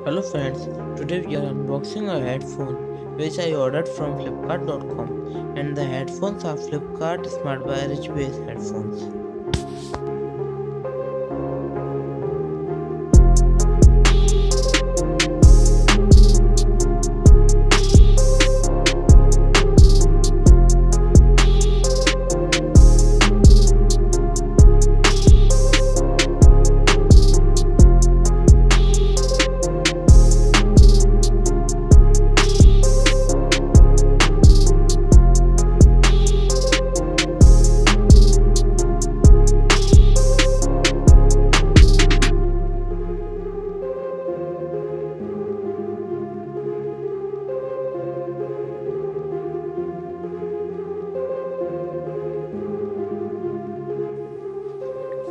Hello friends, today we are unboxing a headphone which I ordered from Flipkart.com, and the headphones are Flipkart SmartBuy Rich Base headphones.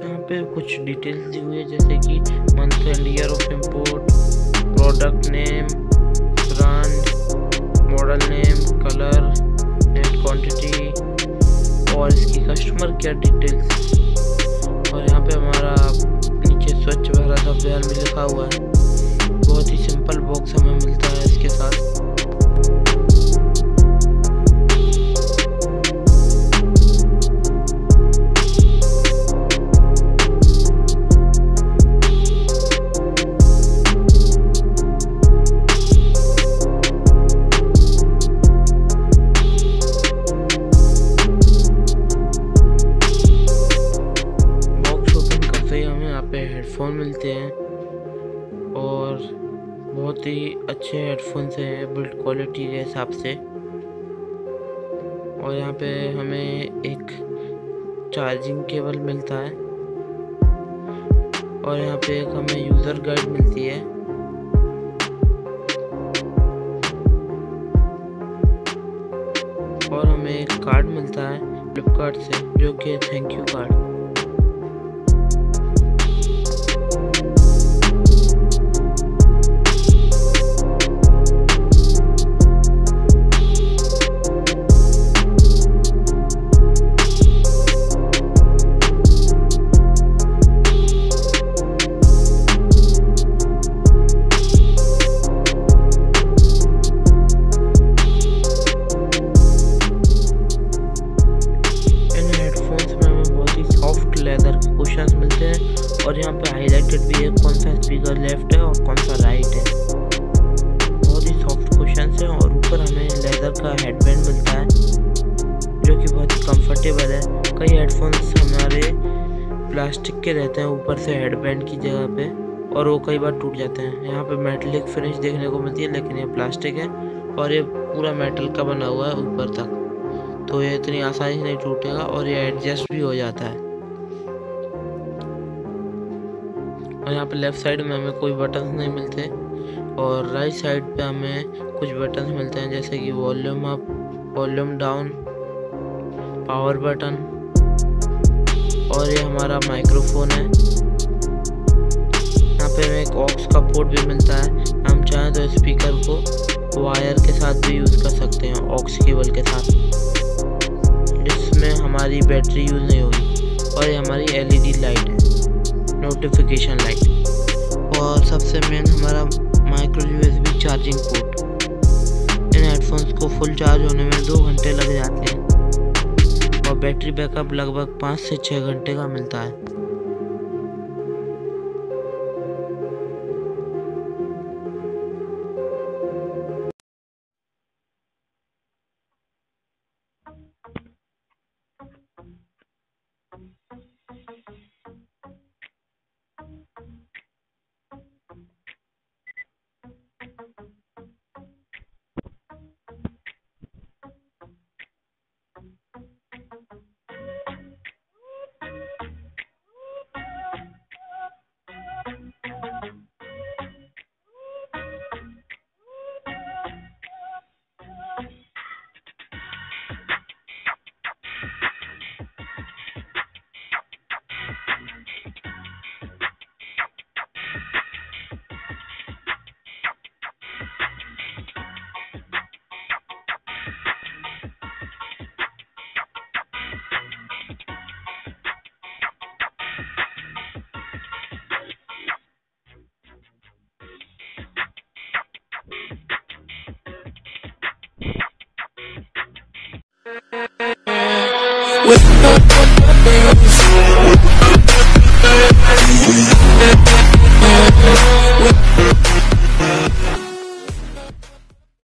यहाँ पे कुछ details दी हुई है, जैसे कि month and year of import, product name, brand, model name, colour, net quantity और इसकी customer care details. और यहाँ पे हमारा नीचे स्वच्छ भारत अभियान भी लिखा हुआ है। बहुत ही सिंपल बॉक्स हमें मिलता है इसके साथ। हेडफोन मिलते हैं और बहुत ही अच्छे हेडफोन्स हैं बिल्ड क्वालिटी के हिसाब से। और यहाँ पे हमें एक चार्जिंग केबल मिलता है और यहाँ पे एक हमें यूज़र गाइड मिलती है। और हमें एक कार्ड मिलता है फ्लिपकार्ट से, जो कि थैंक यू कार्ड। लेदर के कुशन्स मिलते हैं और यहाँ पे हाईलाइटेड भी है कौन सा स्पीकर लेफ्ट है और कौन सा राइट है। बहुत ही सॉफ्ट कुशन्स हैं और ऊपर हमें लेदर का हेडबैंड मिलता है, जो कि बहुत ही कंफर्टेबल है। कई हेडफोन्स हमारे प्लास्टिक के रहते हैं ऊपर से हेडबैंड की जगह पे, और वो कई बार टूट जाते हैं। यहाँ पे मेटलिक फिनिश देखने को मिलती है, लेकिन ये प्लास्टिक है और ये पूरा मेटल का बना हुआ है ऊपर तक, तो ये इतनी आसानी से नहीं टूटेगा और ये एडजस्ट भी हो जाता है। और यहाँ पे लेफ़्ट साइड में हमें कोई बटन नहीं मिलते और राइट साइड पे हमें कुछ बटन मिलते हैं, जैसे कि volume up, volume down, power button, और ये हमारा माइक्रोफोन है। यहाँ पे हमें एक ऑक्स का पोर्ट भी मिलता है। हम चाहें तो स्पीकर को वायर के साथ भी यूज़ कर सकते हैं, ऑक्स केबल के साथ, जिसमें हमारी बैटरी यूज़ नहीं होगी। और ये हमारी LED लाइट है, नोटिफिकेशन लाइट। और सबसे मेन हमारा माइक्रो USB चार्जिंग पोर्ट। इन हेडफोन्स को फुल चार्ज होने में 2 घंटे लग जाते हैं और बैटरी बैकअप लगभग 5 से 6 घंटे का मिलता है। with